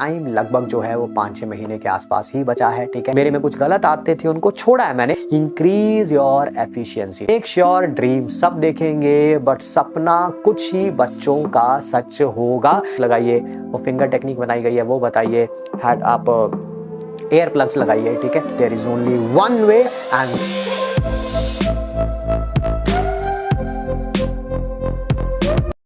Time लगभग जो है वो 5-6 महीने के आसपास ही बचा है, ठीक है। मेरे में कुछ गलत आते थे, उनको छोड़ा है मैंने। Increase your efficiency, make sure dream सब देखेंगे बट सपना कुछ ही बच्चों का सच होगा। लगाइए, वो फिंगर टेक्निक बनाई गई है वो बताइए। हेड आप एयर प्लग्स लगाइए, ठीक है। There is only one way and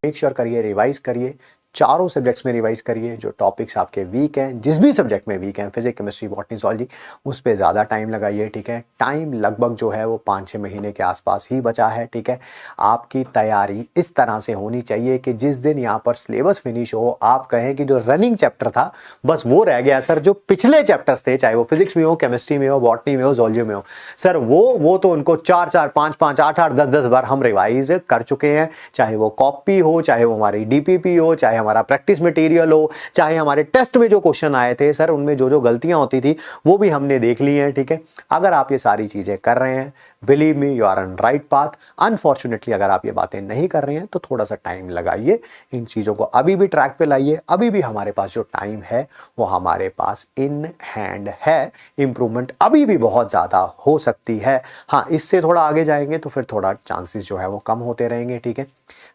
make sure करिए, रिवाइज करिए, चारों सब्जेक्ट्स में रिवाइज करिए। जो टॉपिक्स आपके वीक हैं, जिस भी सब्जेक्ट में वीक हैं, फिजिक्स, केमिस्ट्री, बॉटनी, ज़ूलॉजी, उस पे ज़्यादा टाइम लगाइए, ठीक है। टाइम लगभग जो है वो 5-6 महीने के आसपास ही बचा है, ठीक है। आपकी तैयारी इस तरह से होनी चाहिए कि जिस दिन यहाँ पर सिलेबस फिनिश हो, आप कहें कि जो रनिंग चैप्टर था बस वो रह गया सर। जो पिछले चैप्टर्स थे, चाहे वो फिजिक्स में हो, केमिस्ट्री में हो, बॉटनी में हो, ज़ूलॉजी में हो, सर वो तो उनको 4-4, 5-5, 8-8, 10-10 बार हम रिवाइज कर चुके हैं। चाहे वो कॉपी हो, चाहे वो हमारी डीपीपी हो, चाहे हमारा प्रैक्टिस मटेरियल हो, चाहे हमारे टेस्ट में जो क्वेश्चन आए थे सर, उनमें जो जो गलतियां होती थी वो भी हमने देख ली हैं, ठीक है। अगर आप ये सारी चीजें कर रहे हैं, believe me, you are on right path. Unfortunately अगर आप ये बातें नहीं कर रहे हैं तो थोड़ा सा टाइम लगाइए, इन चीजों को अभी भी ट्रैक पे लाइए। अभी भी हमारे पास जो टाइम है वो हमारे पास इन हैंड है। इंप्रूवमेंट अभी भी बहुत ज्यादा हो सकती है। हाँ, इससे थोड़ा आगे जाएंगे तो फिर थोड़ा चांसेस जो है वो कम होते रहेंगे, ठीक है।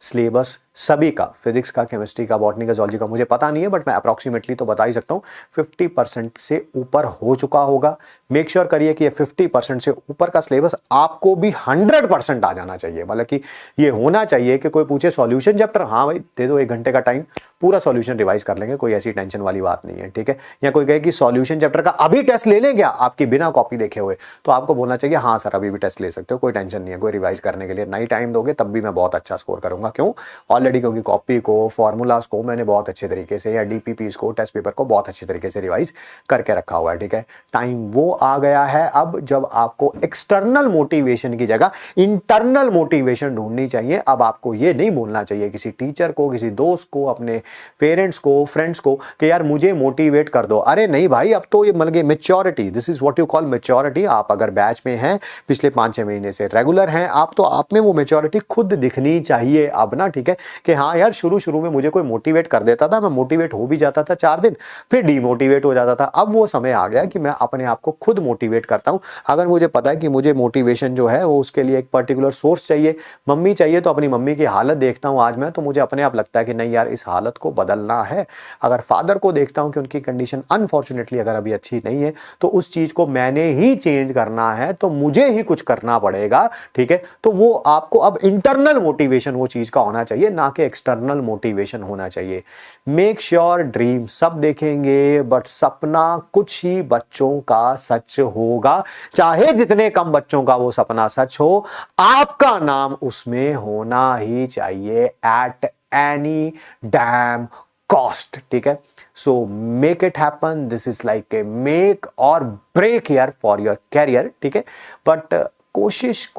सिलेबस सभी का, फिजिक्स का, केमिस्ट्री का, बॉटनी का, ज़ूलॉजी का मुझे पता नहीं है, बट मैं अप्रॉक्सीमेटली तो बता ही सकता हूँ 50% से ऊपर हो चुका होगा। मेक श्योर करिए कि ये 50% से ऊपर का सिलेबस आपको भी 100% आ जाना चाहिए। मतलब कि ये होना चाहिए कि कोई पूछे सॉल्यूशन चैप्टर, हाँ भाई दे दो 1 घंटे का टाइम, पूरा सॉल्यूशन रिवाइज कर लेंगे, कोई ऐसी टेंशन वाली बात नहीं है, ठीक है। या कोई कहे कि सॉल्यूशन चैप्टर का अभी टेस्ट ले लें क्या आपकी बिना कॉपी देखे हुए, तो आपको बोलना चाहिए हाँ सर अभी भी टेस्ट ले सकते हो, कोई टेंशन नहीं है। कोई रिवाइज करने के लिए नहीं टाइम दोगे तब भी मैं बहुत अच्छा स्कोर करूंगा। क्यों? ऑलरेडी क्योंकि कॉपी को, फॉर्मूलाज को मैंने बहुत अच्छे तरीके से, या डीपीपीज को, टेस्ट पेपर को बहुत अच्छे तरीके से रिवाइज करके रखा हुआ है, ठीक है। टाइम वो आ गया है अब जब आपको एक्सटर्नल मोटिवेशन की जगह इंटरनल मोटिवेशन ढूंढनी चाहिए। अब आपको ये नहीं बोलना चाहिए किसी टीचर को, किसी दोस्त को, अपने पेरेंट्स को, फ्रेंड्स को कि यार मुझे मोटिवेट कर दो। अरे नहीं भाई, अब तो ये मतलब maturity, this is what you call maturity. आप अगर बैच में हैं, पिछले 5-6 महीने से रेगुलर हैं आप, तो आप में वो मेच्योरिटी खुद दिखनी चाहिए अब ना, ठीक है। कि हाँ यार, शुरू में मुझे कोई मोटिवेट कर देता था, मैं मोटिवेट हो भी जाता था 4 दिन, फिर डीमोटिवेट हो जाता था। अब वो समय आ गया कि मैं अपने आप को खुद मोटिवेट करता हूं। अगर मुझे पता है कि मुझे मोटिवेशन जो है वो उसके लिए एक पर्टिकुलर सोर्स चाहिए, मम्मी चाहिए, तो अपनी मम्मी की हालत देखता हूं आज मैं, तो मुझे अपने आप लगता है कि नहीं यार इस हालत को बदलना है। अगर फादर को देखता हूं कि उनकी कंडीशन अनफॉर्चुनेटली अगर अभी अच्छी नहीं है, तो उस चीज को मैंने ही चेंज करना है, तो मुझे ही कुछ करना पड़ेगा, ठीक है। तो वो आपको अब इंटरनल मोटिवेशन वो चीज का होना चाहिए, ना कि एक्सटर्नल मोटिवेशन होना चाहिए। मेक श्योर ड्रीम सब देखेंगे बट सपना कुछ ही बच्चों का सच होगा। चाहे जितने कम बच्चों का वो सपना सच हो, आपका नाम उसमें होना ही चाहिए एट एनी डैम कॉस्ट, ठीक है। So make it happen, this is like a make और break year for your career, ठीक है। बट कोशिश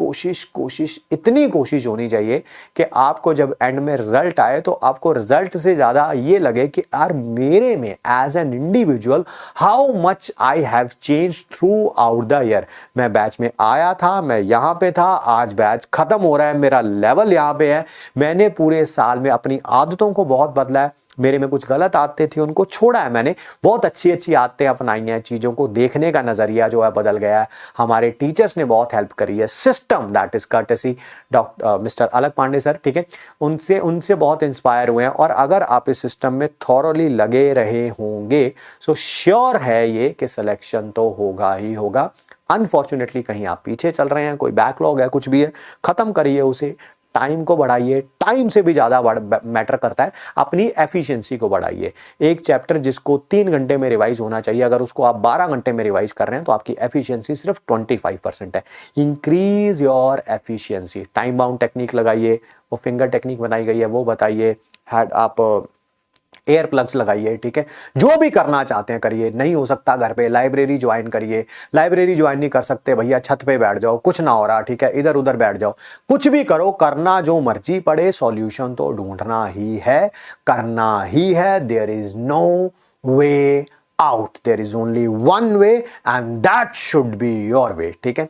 इतनी कोशिश होनी चाहिए कि आपको जब एंड में रिजल्ट आए तो आपको रिजल्ट से ज्यादा ये लगे कि यार मेरे में as an individual how much I have change throughout the year. मैं बैच में आया था, मैं यहां पे था, आज बैच खत्म हो रहा है, मेरा लेवल यहां पे है। मैंने पूरे साल में अपनी आदतों को बहुत बदला है। मेरे में कुछ गलत आदतें थी, उनको छोड़ा है मैंने, बहुत अच्छी आदतें अपनाई हैं। चीज़ों को देखने का नज़रिया जो है बदल गया है। हमारे टीचर्स ने बहुत हेल्प करी है। System that is courtesy doctor mister अलग पांडे सर, ठीक है, उनसे बहुत इंस्पायर हुए हैं। और अगर आप इस सिस्टम में थॉरली लगे रहे होंगे सो श्योर है ये कि सिलेक्शन तो होगा ही होगा। अनफॉर्चुनेटली कहीं आप पीछे चल रहे हैं, कोई बैकलॉग है, कुछ भी है, खत्म करिए उसे, टाइम को बढ़ाइए। टाइम से भी ज्यादा मैटर करता है अपनी एफिशिएंसी को बढ़ाइए। एक चैप्टर जिसको 3 घंटे में रिवाइज होना चाहिए, अगर उसको आप 12 घंटे में रिवाइज कर रहे हैं तो आपकी एफिशिएंसी सिर्फ 25% है। Increase your efficiency. Time bound technique लगाइए, वो फिंगर टेक्निक बनाई गई है वो बताइए। हेड आप एयर प्लग्स लगाइए, ठीक है। जो भी करना चाहते हैं करिए। नहीं हो सकता घर पे, लाइब्रेरी ज्वाइन करिए। लाइब्रेरी ज्वाइन नहीं कर सकते भैया, छत पे बैठ जाओ, कुछ ना हो रहा, ठीक है, इधर उधर बैठ जाओ, कुछ भी करो, करना जो मर्जी पड़े, सॉल्यूशन तो ढूंढना ही है, करना ही है। There is no way out, there is only one way and that should be your way, ठीक है।